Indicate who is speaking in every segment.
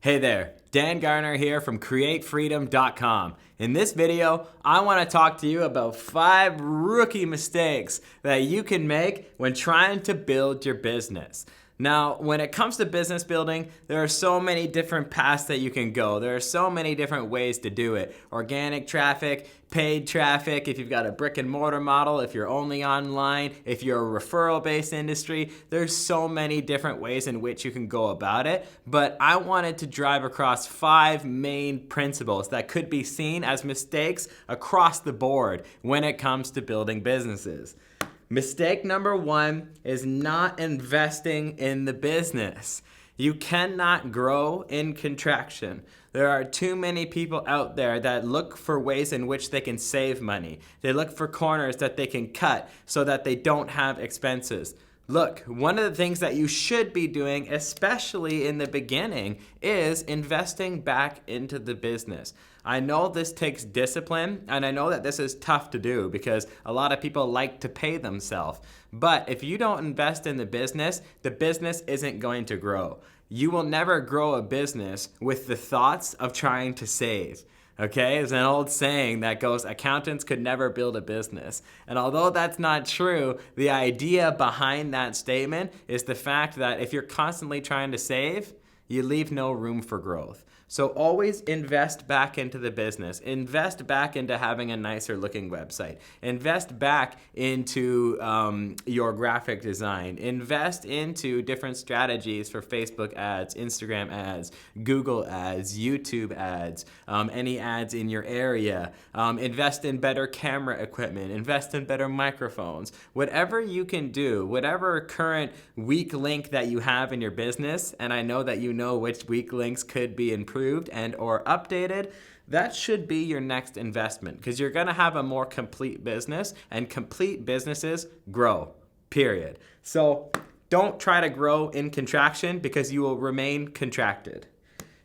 Speaker 1: Hey there, Dan Garner here from CreateFreedom.com. In this video, I want to talk to you about 5 rookie mistakes that you can make when trying to build your business. Now, when it comes to business building, there are so many different paths that you can go. There are so many different ways to do it. Organic traffic, paid traffic, if you've got a brick and mortar model, if you're only online, if you're a referral-based industry, there's so many different ways in which you can go about it. But I wanted to drive across 5 main principles that could be seen as mistakes across the board when it comes to building businesses. Mistake number 1 is not investing in the business. You cannot grow in contraction. There are too many people out there that look for ways in which they can save money. They look for corners that they can cut so that they don't have expenses. Look, one of the things that you should be doing, especially in the beginning, is investing back into the business. I know this takes discipline, and I know that this is tough to do because a lot of people like to pay themselves. But if you don't invest in the business isn't going to grow. You will never grow a business with the thoughts of trying to save. Okay, there's an old saying that goes, accountants could never build a business. And although that's not true, the idea behind that statement is the fact that if you're constantly trying to save, you leave no room for growth. So always invest back into the business. Invest back into having a nicer looking website. Invest back into your graphic design. Invest into different strategies for Facebook ads, Instagram ads, Google ads, YouTube ads, any ads in your area. Invest in better camera equipment. Invest in better microphones. Whatever you can do, whatever current weak link that you have in your business, and I know that you know which weak links could be improved and or updated, that should be your next investment because you're going to have a more complete business, and complete businesses grow, period. So don't try to grow in contraction because you will remain contracted.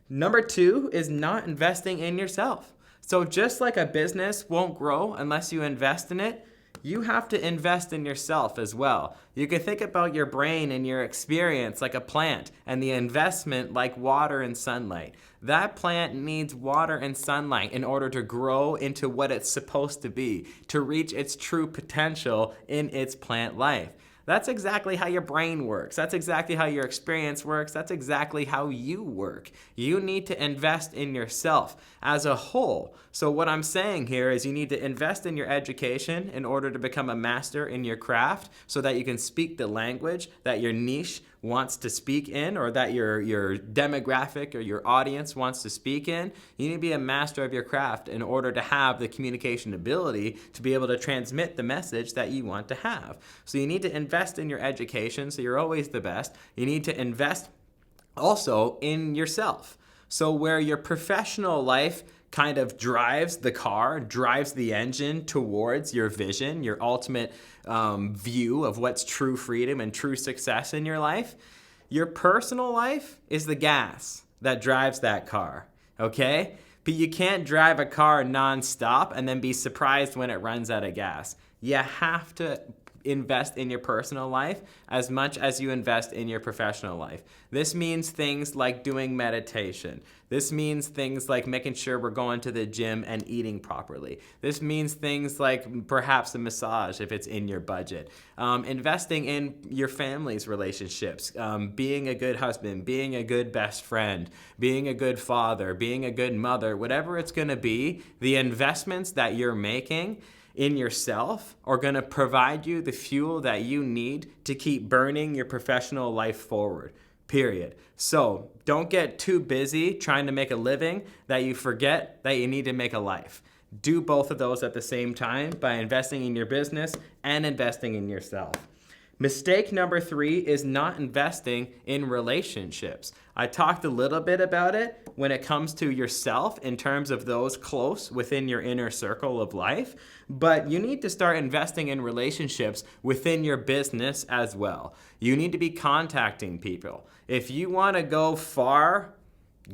Speaker 1: Number 2 is not investing in yourself. So just like a business won't grow unless you invest in it, you have to invest in yourself as well. You can think about your brain and your experience like a plant, and the investment like water and sunlight. That plant needs water and sunlight in order to grow into what it's supposed to be, to reach its true potential in its plant life. That's exactly how your brain works. That's exactly how your experience works. That's exactly how you work. You need to invest in yourself as a whole. So what I'm saying here is you need to invest in your education in order to become a master in your craft so that you can speak the language that your niche wants to speak in, or that your demographic or your audience wants to speak in. You need to be a master of your craft in order to have the communication ability to be able to transmit the message that you want to have. So you need to invest in your education so you're always the best. You need to invest also in yourself. So where your professional life kind of drives the car, drives the engine towards your vision, your ultimate view of what's true freedom and true success in your life, your personal life is the gas that drives that car, okay? But you can't drive a car nonstop and then be surprised when it runs out of gas. You have to invest in your personal life as much as you invest in your professional life. This means things like doing meditation. This means things like making sure we're going to the gym and eating properly. This means things like perhaps a massage if it's in your budget. Investing in your family's relationships, being a good husband, being a good best friend, being a good father, being a good mother, whatever it's going to be, the investments that you're making in yourself are going to provide you the fuel that you need to keep burning your professional life forward, period. So don't get too busy trying to make a living that you forget that you need to make a life. Do both of those at the same time by investing in your business and investing in yourself. Mistake number 3 is not investing in relationships. I talked a little bit about it when it comes to yourself in terms of those close within your inner circle of life, but you need to start investing in relationships within your business as well. You need to be contacting people. If you want to go far,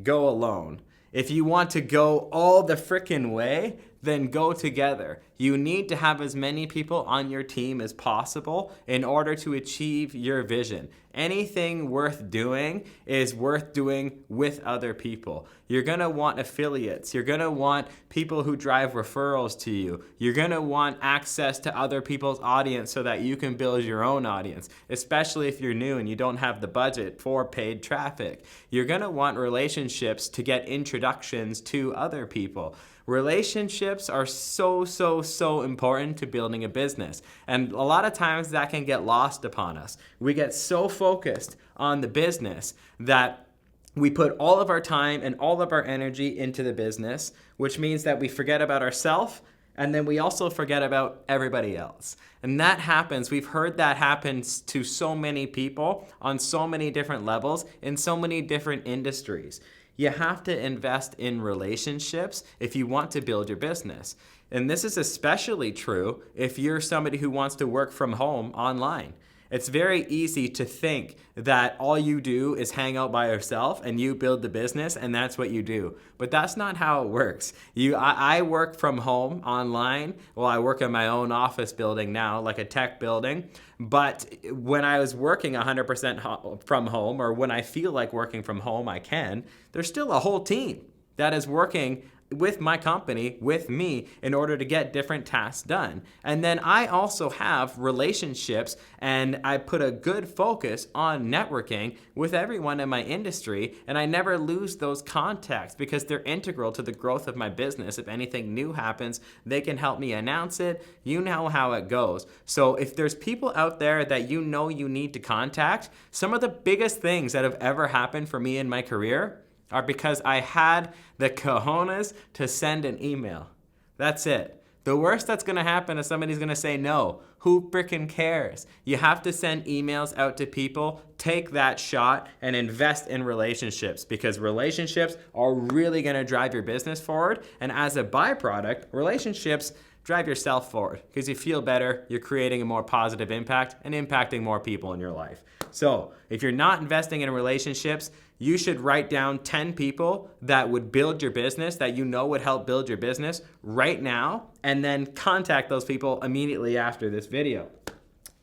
Speaker 1: go alone. If you want to go all the frickin' way, then go together. You need to have as many people on your team as possible in order to achieve your vision. Anything worth doing is worth doing with other people. You're going to want affiliates. You're going to want people who drive referrals to you. You're going to want access to other people's audience so that you can build your own audience, especially if you're new and you don't have the budget for paid traffic. You're going to want relationships to get introductions to other people. Relationships are so important to building a business. And a lot of times that can get lost upon us. We get so focused on the business that we put all of our time and all of our energy into the business, which means that we forget about ourselves, and then we also forget about everybody else. And that happens. We've heard that happens to so many people on so many different levels in so many different industries. You have to invest in relationships if you want to build your business. And this is especially true if you're somebody who wants to work from home online. It's very easy to think that all you do is hang out by yourself and you build the business and that's what you do. But that's not how it works. I work from home online. Well, I work in my own office building now, like a tech building. But when I was working 100% from home, or when I feel like working from home, I can, there's still a whole team that is working with my company, with me, in order to get different tasks done. And then I also have relationships, and I put a good focus on networking with everyone in my industry, and I never lose those contacts because they're integral to the growth of my business. If anything new happens, they can help me announce it. You know how it goes. So if there's people out there that you know you need to contact, some of the biggest things that have ever happened for me in my career are because I had the cojones to send an email. That's it. The worst that's going to happen is somebody's going to say no. Who frickin' cares? You have to send emails out to people, take that shot, and invest in relationships, because relationships are really going to drive your business forward. And as a byproduct, relationships drive yourself forward because you feel better, you're creating a more positive impact and impacting more people in your life. So if you're not investing in relationships, you should write down 10 people that would build your business, that you know would help build your business right now, and then contact those people immediately after this video.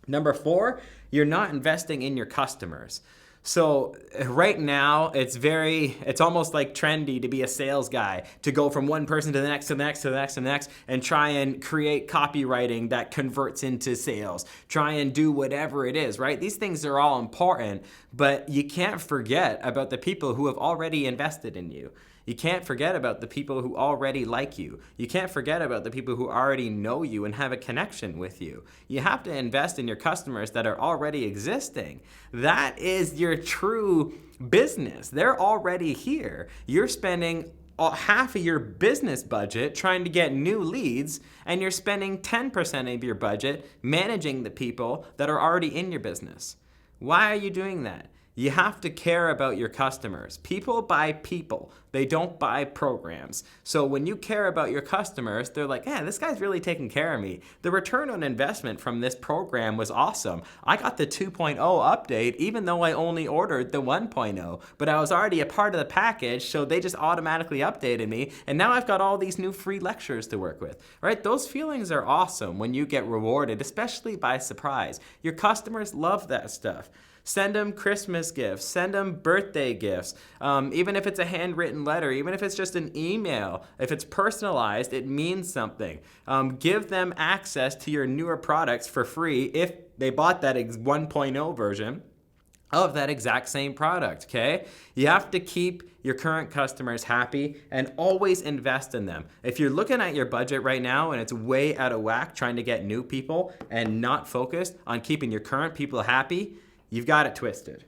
Speaker 1: Number 4, you're not investing in your customers. So right now, it's almost like trendy to be a sales guy, to go from one person to the next, to the next, to the next, to the next, and try and create copywriting that converts into sales. Try and do whatever it is, right? These things are all important, but you can't forget about the people who have already invested in you. You can't forget about the people who already like you. You can't forget about the people who already know you and have a connection with you. You have to invest in your customers that are already existing. That is your true business. They're already here. You're spending half of your business budget trying to get new leads, and you're spending 10% of your budget managing the people that are already in your business. Why are you doing that? You have to care about your customers. People buy people. They don't buy programs. So when you care about your customers, they're like, yeah, this guy's really taking care of me. The return on investment from this program was awesome. I got the 2.0 update even though I only ordered the 1.0, but I was already a part of the package, so they just automatically updated me, and now I've got all these new free lectures to work with, right? Those feelings are awesome when you get rewarded, especially by surprise. Your customers love that stuff. Send them Christmas gifts, send them birthday gifts, even if it's a handwritten letter, even if it's just an email. If it's personalized, it means something. Give them access to your newer products for free if they bought that 1.0 version of that exact same product, okay? You have to keep your current customers happy and always invest in them. If you're looking at your budget right now and it's way out of whack trying to get new people and not focused on keeping your current people happy, you've got it twisted.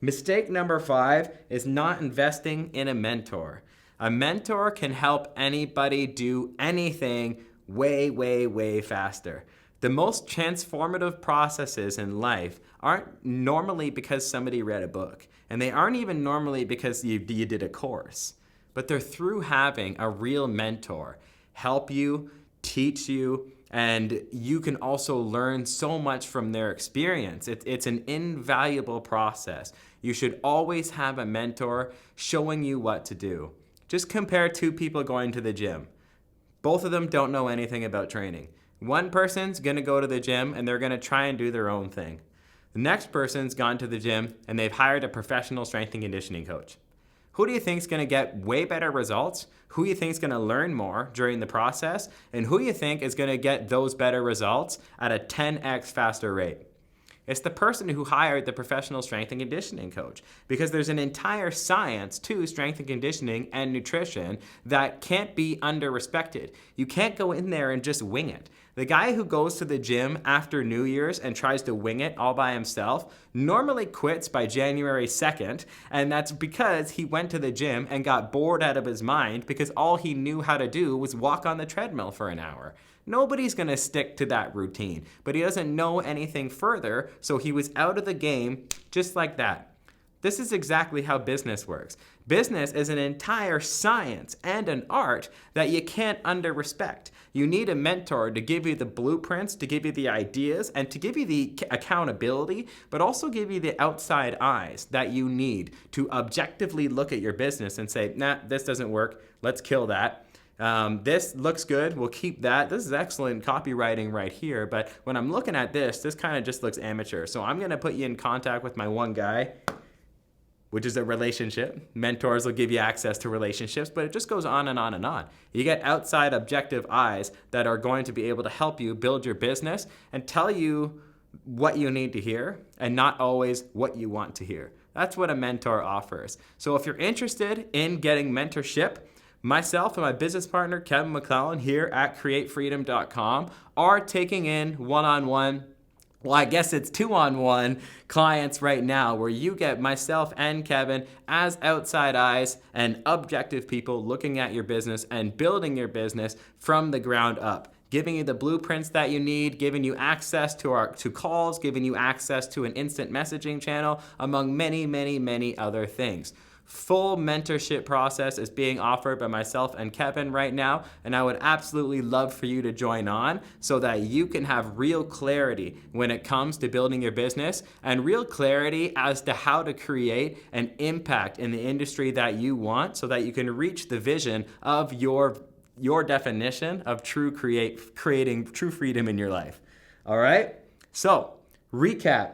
Speaker 1: Mistake number 5 is not investing in a mentor. A mentor can help anybody do anything way faster. The most transformative processes in life aren't normally because somebody read a book, and they aren't even normally because you did a course, but they're through having a real mentor help you, teach you, and you can also learn so much from their experience. It's an invaluable process. You should always have a mentor showing you what to do. Just compare 2 people going to the gym. Both of them don't know anything about training. One person's gonna go to the gym and they're gonna try and do their own thing. The next person's gone to the gym and they've hired a professional strength and conditioning coach. Who do you think is going to get way better results? Who do you think is going to learn more during the process? And who do you think is going to get those better results at a 10x faster rate? It's the person who hired the professional strength and conditioning coach, because there's an entire science to strength and conditioning and nutrition that can't be under-respected. You can't go in there and just wing it. The guy who goes to the gym after New Year's and tries to wing it all by himself normally quits by January 2nd, and that's because he went to the gym and got bored out of his mind because all he knew how to do was walk on the treadmill for an hour. Nobody's gonna stick to that routine, but he doesn't know anything further, so he was out of the game just like that. This is exactly how business works. Business is an entire science and an art that you can't under-respect. You need a mentor to give you the blueprints, to give you the ideas, and to give you the accountability, but also give you the outside eyes that you need to objectively look at your business and say, nah, this doesn't work, let's kill that. This looks good, we'll keep that. This is excellent copywriting right here, but when I'm looking at this kind of just looks amateur. So I'm gonna put you in contact with my one guy, which is a relationship. Mentors will give you access to relationships, but it just goes on and on and on. You get outside objective eyes that are going to be able to help you build your business and tell you what you need to hear and not always what you want to hear. That's what a mentor offers. So if you're interested in getting mentorship, myself and my business partner, Kevin McClellan, here at createfreedom.com are taking in one-on-one, well, I guess it's 2-on-1 clients right now, where you get myself and Kevin as outside eyes and objective people looking at your business and building your business from the ground up, giving you the blueprints that you need, giving you access to calls, giving you access to an instant messaging channel, among many, many, many other things. Full mentorship process is being offered by myself and Kevin right now, and I would absolutely love for you to join on so that you can have real clarity when it comes to building your business and real clarity as to how to create an impact in the industry that you want so that you can reach the vision of your definition of creating true freedom in your life. All right? So, recap.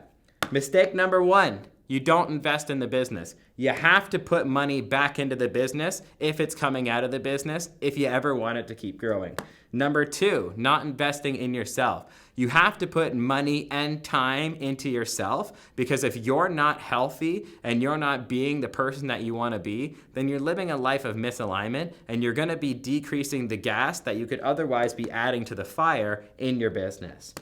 Speaker 1: Mistake number 1. You don't invest in the business. You have to put money back into the business if it's coming out of the business, if you ever want it to keep growing. Number 2, not investing in yourself. You have to put money and time into yourself, because if you're not healthy and you're not being the person that you want to be, then you're living a life of misalignment and you're going to be decreasing the gas that you could otherwise be adding to the fire in your business.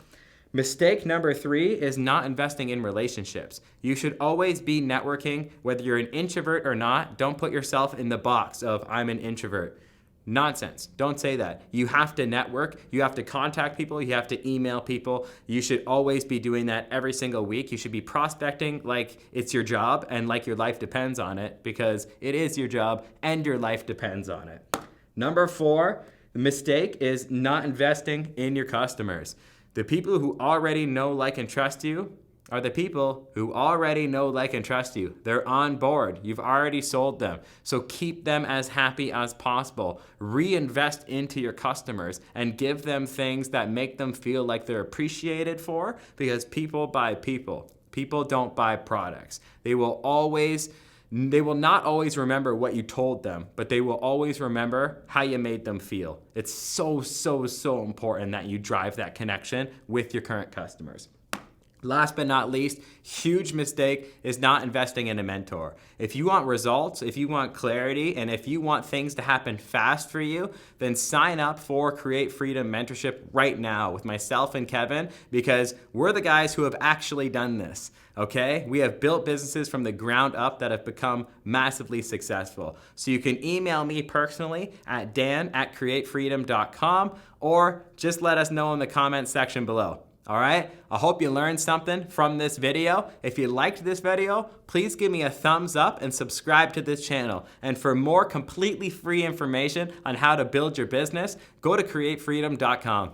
Speaker 1: Mistake number 3 is not investing in relationships. You should always be networking, whether you're an introvert or not. Don't put yourself in the box of I'm an introvert. Nonsense. Don't say that. You have to network. You have to contact people. You have to email people. You should always be doing that every single week. You should be prospecting like it's your job and like your life depends on it, because it is your job and your life depends on it. Number 4, the mistake is not investing in your customers. The people who already know, like, and trust you are the people who already know, like, and trust you. They're on board. You've already sold them. So keep them as happy as possible. Reinvest into your customers and give them things that make them feel like they're appreciated for, because people buy people. People don't buy products. They will not always remember what you told them, but they will always remember how you made them feel. It's so, so, so important that you drive that connection with your current customers. Last but not least, huge mistake is not investing in a mentor. If you want results, if you want clarity, and if you want things to happen fast for you, then sign up for Create Freedom Mentorship right now with myself and Kevin, because we're the guys who have actually done this, okay? We have built businesses from the ground up that have become massively successful. So you can email me personally at dan@createfreedom.com, or just let us know in the comments section below. All right, I hope you learned something from this video. If you liked this video, please give me a thumbs up and subscribe to this channel. And for more completely free information on how to build your business, go to createfreedom.com.